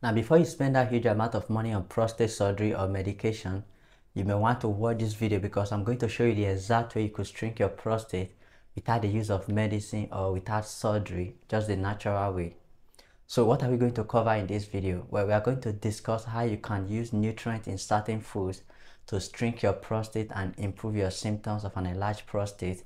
Now, before you spend that huge amount of money on prostate surgery or medication, you may want to watch this video because I'm going to show you the exact way you could shrink your prostate without the use of medicine or without surgery, just the natural way. So what are we going to cover in this video? Well, we are going to discuss how you can use nutrients in certain foods to shrink your prostate and improve your symptoms of an enlarged prostate.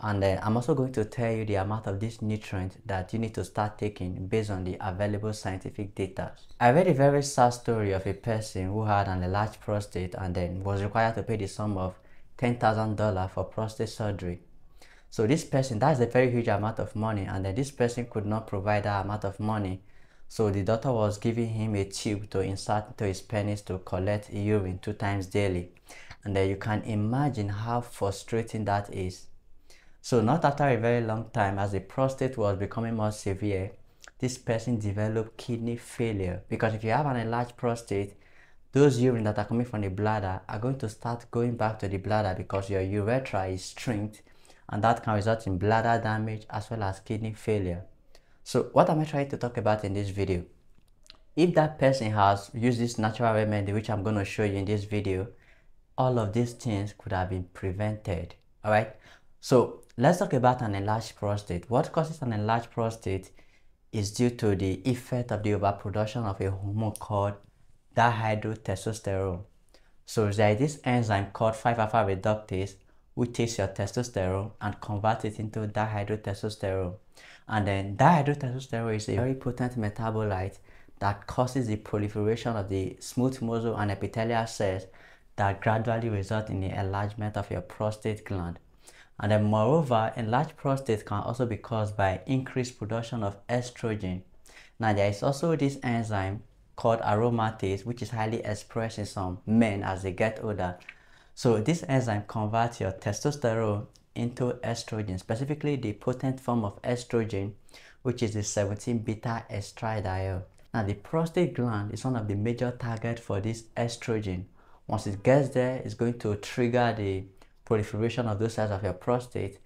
And I'm also going to tell you the amount of this nutrient that you need to start taking based on the available scientific data. I read a very sad story of a person who had an enlarged prostate and then was required to pay the sum of $10,000 for prostate surgery. So this person, that's a very huge amount of money, and then this person could not provide that amount of money. So the doctor was giving him a tube to insert into his penis to collect urine 2 times daily. And then you can imagine how frustrating that is. So not after a very long time, as the prostate was becoming more severe, this person developed kidney failure. Because if you have an enlarged prostate, those urine that are coming from the bladder are going to start going back to the bladder because your urethra is shrinked, and that can result in bladder damage as well as kidney failure. So what am I trying to talk about in this video? If that person has used this natural remedy, which I'm going to show you in this video, all of these things could have been prevented. All right. So let's talk about an enlarged prostate. What causes an enlarged prostate is due to the effect of the overproduction of a hormone called dihydrotestosterone. So there is this enzyme called 5-alpha reductase, which takes your testosterone and converts it into dihydrotestosterone. And then dihydrotestosterone is a very potent metabolite that causes the proliferation of the smooth muscle and epithelial cells that gradually result in the enlargement of your prostate gland. And then moreover, enlarged prostate can also be caused by increased production of estrogen. Now there is also this enzyme called aromatase, which is highly expressed in some men as they get older. So this enzyme converts your testosterone into estrogen, specifically the potent form of estrogen, which is the 17-beta estradiol. Now the prostate gland is one of the major targets for this estrogen. Once it gets there, it's going to trigger the proliferation of those cells of your prostate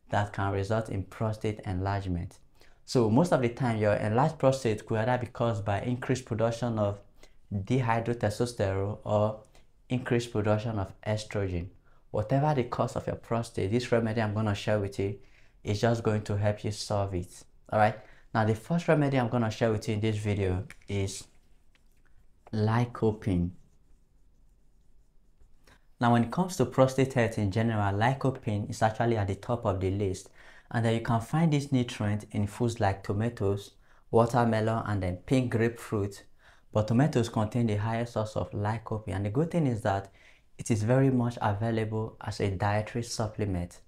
that can result in prostate enlargement. So most of the time, your enlarged prostate could either be caused by increased production of dihydrotestosterone or increased production of estrogen. Whatever the cause of your prostate, this remedy I'm going to share with you is just going to help you solve it. All right. Now the first remedy I'm going to share with you in this video is lycopene. Now when it comes to prostate health in general, lycopene is actually at the top of the list, and then you can find this nutrient in foods like tomatoes, watermelon, and then pink grapefruit. But tomatoes contain the highest source of lycopene, and the good thing is that it is very much available as a dietary supplement.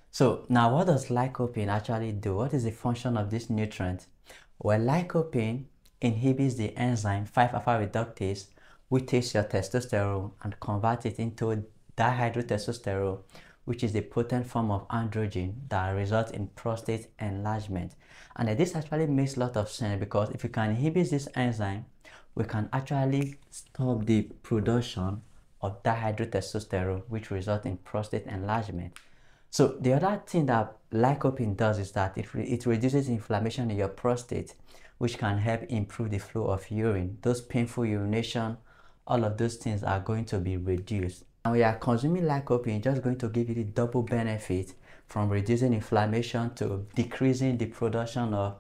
So now what does lycopene actually do? What is the function of this nutrient? Well, lycopene inhibits the enzyme 5-alpha reductase, which takes your testosterone and converts it into dihydrotestosterone, which is the potent form of androgen that results in prostate enlargement. And this actually makes a lot of sense because if you can inhibit this enzyme, we can actually stop the production of dihydrotestosterone, which results in prostate enlargement. So the other thing that lycopene does is that it reduces inflammation in your prostate, which can help improve the flow of urine. Those painful urination, all of those things are going to be reduced. And when you are consuming lycopene, just going to give you the double benefit from reducing inflammation to decreasing the production of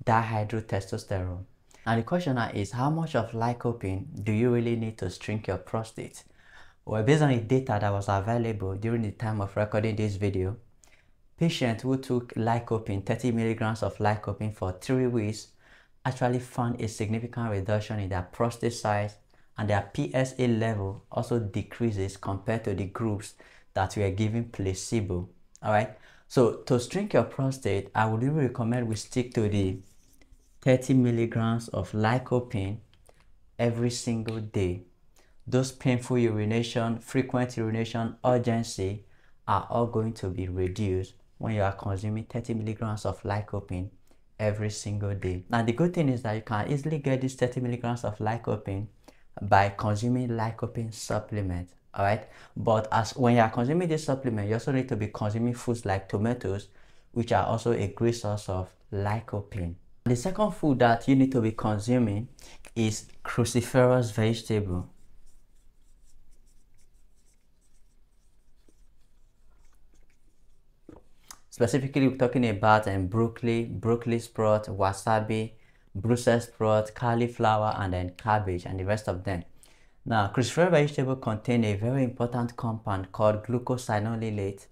dihydrotestosterone. And the question now is, how much of lycopene do you really need to shrink your prostate? Well, based on the data that was available during the time of recording this video, patients who took lycopene, 30 milligrams of lycopene for 3 weeks, actually found a significant reduction in their prostate size, and their PSA level also decreases compared to the groups that were given placebo. All right. So to shrink your prostate, I would really recommend we stick to the 30 milligrams of lycopene every single day. Those painful urination, frequent urination, urgency are all going to be reduced when you are consuming 30 milligrams of lycopene every single day. Now the good thing is that you can easily get these 30 milligrams of lycopene by consuming lycopene supplement. All right, but when you are consuming this supplement, you also need to be consuming foods like tomatoes, which are also a great source of lycopene. The second food that you need to be consuming is cruciferous vegetable. Specifically, we're talking about broccoli sprout, wasabi, Brussels sprout, cauliflower, and then cabbage, and the rest of them. Now, cruciferous vegetable contain a very important compound called glucosinolylate.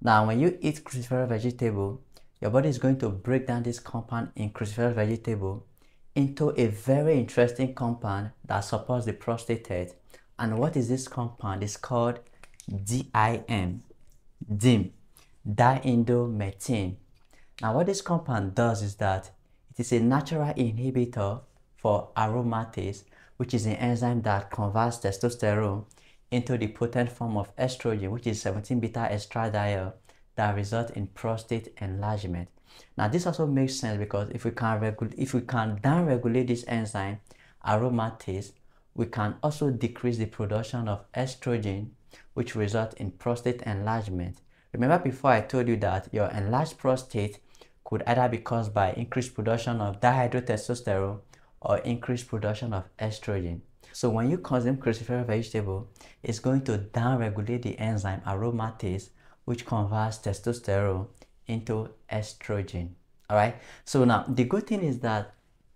Now, when you eat cruciferous vegetable, your body is going to break down this compound in cruciferous vegetable into a very interesting compound that supports the prostate health. And what is this compound? It's called DIM, diindomethane. Now, what this compound does is that it is a natural inhibitor for aromatase, which is an enzyme that converts testosterone into the potent form of estrogen, which is 17-beta estradiol, that result in prostate enlargement. Now, this also makes sense because if we can down-regulate this enzyme aromatase, we can also decrease the production of estrogen, which result in prostate enlargement. Remember before I told you that your enlarged prostate could either be caused by increased production of dihydrotestosterone or increased production of estrogen. So when you consume cruciferous vegetable, it's going to down-regulate the enzyme aromatase, which converts testosterone into estrogen. Alright, so now the good thing is that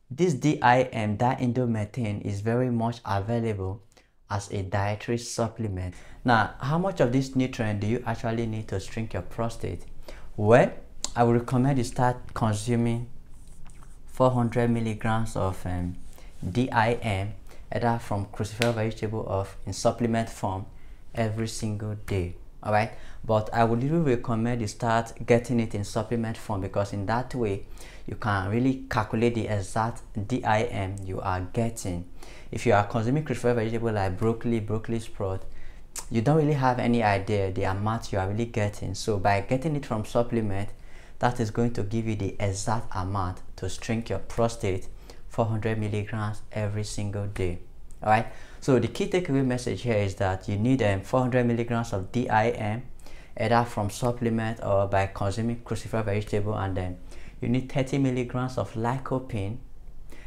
this DIM, diindomethane, is very much available as a dietary supplement. Now, how much of this nutrient do you actually need to shrink your prostate? Well, I would recommend you start consuming 400 milligrams of DIM, either from cruciferous vegetable or in supplement form, every single day. Alright, but I would really recommend you start getting it in supplement form, because in that way you can really calculate the exact DIM you are getting. If you are consuming cruciferous vegetable like broccoli sprout, you don't really have any idea the amount you are really getting. So by getting it from supplement, that is going to give you the exact amount to shrink your prostate, 400 milligrams every single day. Alright, so the key takeaway message here is that you need 400 milligrams of DIM, either from supplement or by consuming cruciferous vegetable, and then you need 30 milligrams of lycopene,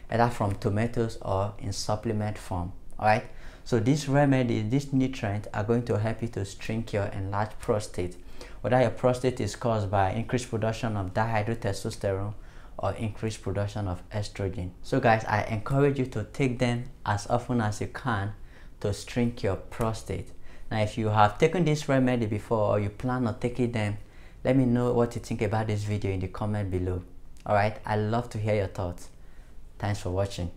either from tomatoes or in supplement form. Alright, so this remedy, this nutrient, are going to help you to shrink your enlarged prostate, whether your prostate is caused by increased production of dihydrotestosterone or increased production of estrogen. So guys, I encourage you to take them as often as you can to shrink your prostate. Now, if you have taken this remedy before or you plan on taking them, let me know what you think about this video in the comment below. Alright, I love to hear your thoughts. Thanks for watching.